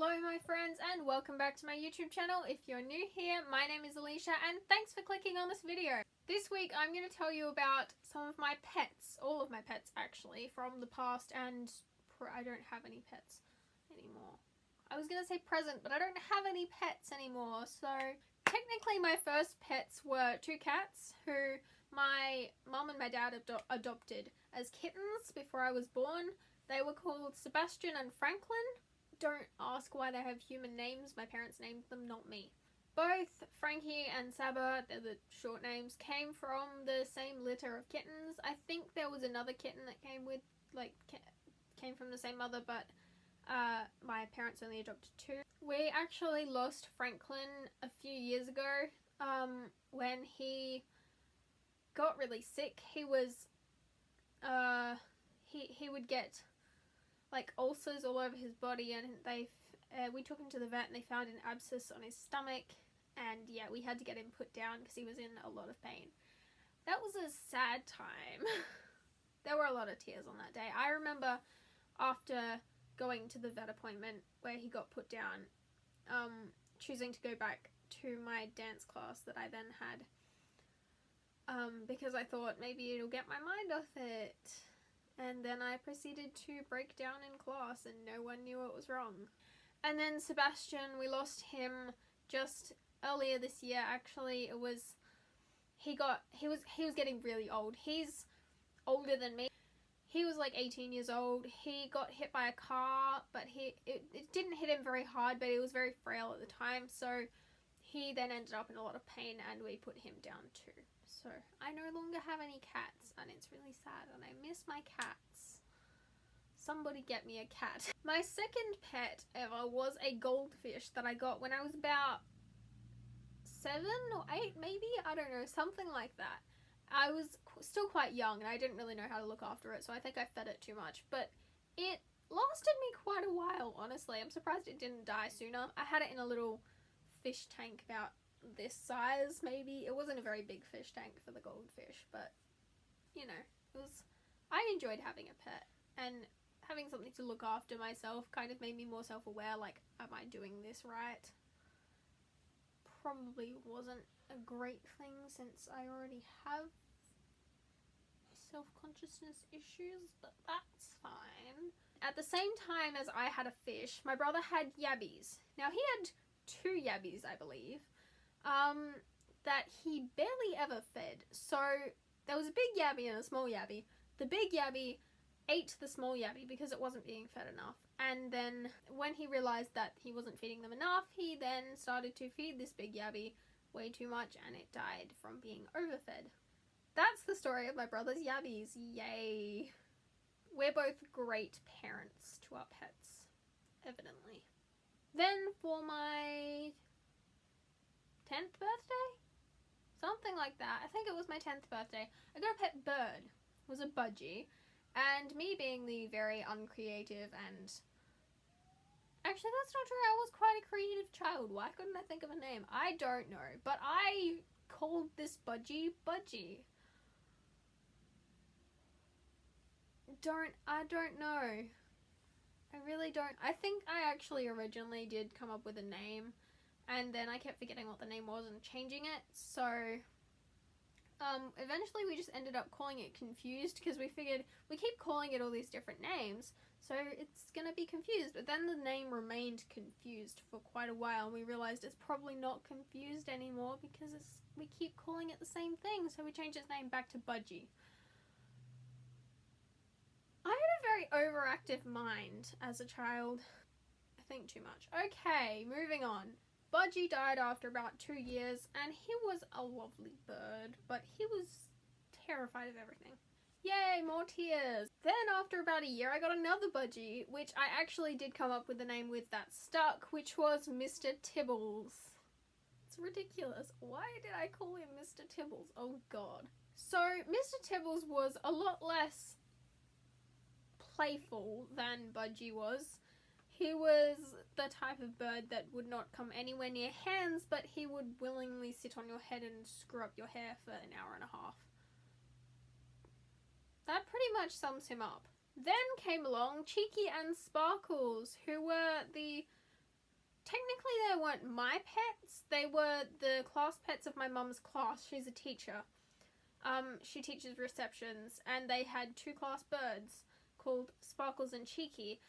Hello my friends and welcome back to my YouTube channel. If you're new here, my name is Alicia and thanks for clicking on this video. This week I'm going to tell you about some of my pets, all of my pets actually, from the past, and I don't have any pets anymore. I was going to say present, but I don't have any pets anymore, so technically my first pets were two cats who my mum and my dad adopted as kittens before I was born. They were called Sebastian and Franklin. Don't ask why they have human names. My parents named them, not me. Both Frankie and Saba, they're the short names, came from the same litter of kittens. I think there was another kitten that came with, came from the same mother, but my parents only adopted two. We actually lost Franklin a few years ago when he got really sick. He was, he would get like ulcers all over his body, and we took him to the vet and they found an abscess on his stomach, and yeah, we had to get him put down because he was in a lot of pain. That was a sad time. There were a lot of tears on that day. I remember after going to the vet appointment where he got put down, choosing to go back to my dance class that I then had, because I thought maybe it'll get my mind off it. And then I proceeded to break down in class and no one knew what was wrong. And then Sebastian, we lost him just earlier this year actually. He was getting really old. He's older than me. He was like 18 years old. He got hit by a car, but it didn't hit him very hard, but he was very frail at the time, so he then ended up in a lot of pain and we put him down too. So I no longer have any cats and it's really sad and I miss my cats. Somebody get me a cat. My second pet ever was a goldfish that I got when I was about 7 or 8 maybe, I don't know, something like that. I was still quite young and I didn't really know how to look after it, so I think I fed it too much, but it lasted me quite a while, honestly. I'm surprised it didn't die sooner. I had it in a little fish tank about this size maybe. It wasn't a very big fish tank for the goldfish, but you know, I enjoyed having a pet, and having something to look after myself kind of made me more self-aware, like, am I doing this right? Probably wasn't a great thing since I already have self-consciousness issues, but that's fine. At the same time as I had a fish, my brother had yabbies. Now he had 2 yabbies, I believe, that he barely ever fed. So there was a big yabby and a small yabby. The big yabby ate the small yabby because it wasn't being fed enough, and then when he realized that he wasn't feeding them enough, he then started to feed this big yabby way too much and it died from being overfed. That's the story of my brother's yabbies. Yay. We're both great parents to our pets, evidently. Then for my 10th birthday? Something like that. I think it was my 10th birthday. I got a pet bird. It was a budgie. And me being the very uncreative and... Actually, that's not true. I was quite a creative child. Why couldn't I think of a name? I don't know. But I called this budgie Budgie. I don't know. I really don't. I think I actually originally did come up with a name, and then I kept forgetting what the name was and changing it, so eventually we just ended up calling it Confused, because we figured we keep calling it all these different names, so it's gonna be confused. But then the name remained Confused for quite a while, and we realized it's probably not Confused anymore because we keep calling it the same thing, so we changed its name back to Budgie. I had a very overactive mind as a child. I think too much. Okay, moving on. Budgie died after about 2 years, and he was a lovely bird, but he was terrified of everything. Yay, more tears. Then after about a year, I got another budgie, which I actually did come up with the name with that stuck, which was Mr. Tibbles. It's ridiculous. Why did I call him Mr. Tibbles? Oh god. So, Mr. Tibbles was a lot less playful than Budgie was. He was the type of bird that would not come anywhere near hands, but he would willingly sit on your head and screw up your hair for an hour and a half. That pretty much sums him up. Then came along Cheeky and Sparkles, who were the technically they weren't my pets. They were the class pets of my mum's class. She's a teacher. She teaches receptions, and they had 2 class birds called Sparkles and Cheeky.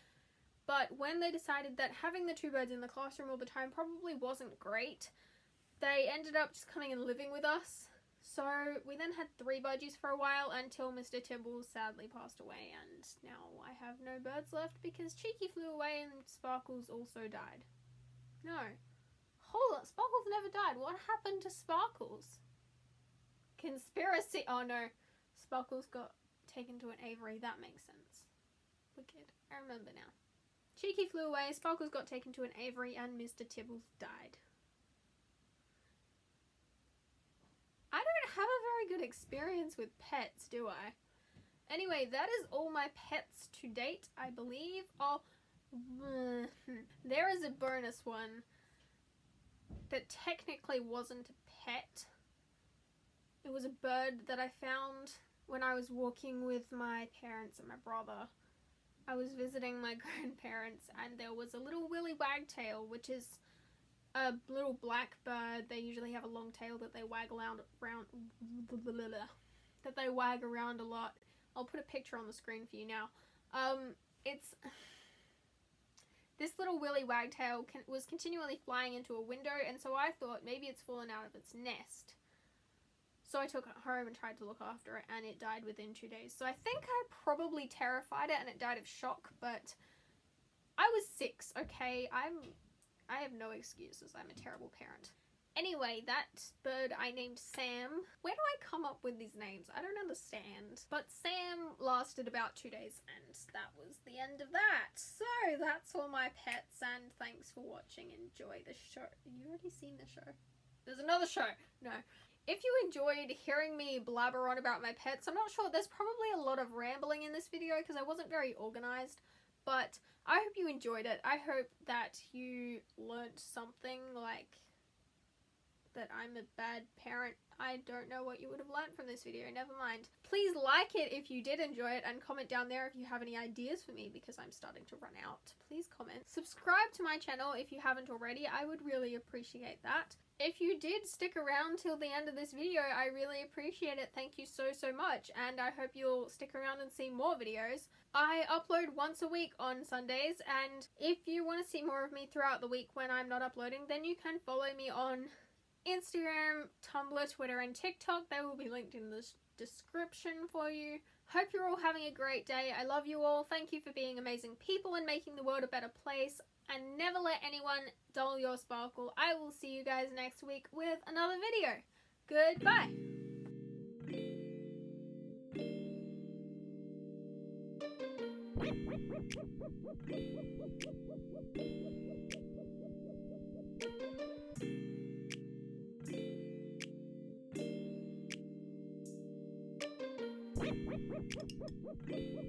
But when they decided that having the 2 birds in the classroom all the time probably wasn't great, they ended up just coming and living with us. So we then had 3 budgies for a while until Mr. Tibbles sadly passed away, and now I have no birds left because Cheeky flew away and Sparkles also died. No. Hold on, Sparkles never died. What happened to Sparkles? Conspiracy. Oh no. Sparkles got taken to an aviary. That makes sense. Wicked. I remember now. Cheeky flew away, Sparkles got taken to an aviary, and Mr. Tibbles died. I don't have a very good experience with pets, do I? Anyway, that is all my pets to date, I believe. Oh, there is a bonus one that technically wasn't a pet. It was a bird that I found when I was walking with my parents and my brother. I was visiting my grandparents, and there was a little willy wagtail, which is a little black bird. They usually have a long tail that they wag around a lot. I'll put a picture on the screen for you now. It's this little willy wagtail was continually flying into a window, and so I thought maybe it's fallen out of its nest. So I took it home and tried to look after it, and it died within 2 days. So I think I probably terrified it and it died of shock, but I was 6, okay? I have no excuses. I'm a terrible parent. Anyway, that bird I named Sam. Where do I come up with these names? I don't understand. But Sam lasted about 2 days, and that was the end of that. So that's all my pets, and thanks for watching. Enjoy the show. You already seen the show? There's another show. No. If you enjoyed hearing me blabber on about my pets, I'm not sure, there's probably a lot of rambling in this video because I wasn't very organized, but I hope you enjoyed it. I hope that you learnt something, like that I'm a bad parent. I don't know what you would have learnt from this video, never mind. Please like it if you did enjoy it, and comment down there if you have any ideas for me because I'm starting to run out. Please comment. Subscribe to my channel if you haven't already, I would really appreciate that. If you did stick around till the end of this video, I really appreciate it. Thank you so much, and I hope you'll stick around and see more videos. I upload once a week on Sundays, and if you want to see more of me throughout the week when I'm not uploading, then you can follow me on Instagram, Tumblr, Twitter, and TikTok. They will be linked in the description for you. Hope you're all having a great day. I love you all. Thank you for being amazing people and making the world a better place. And never let anyone dull your sparkle. I will see you guys next week with another video. Goodbye.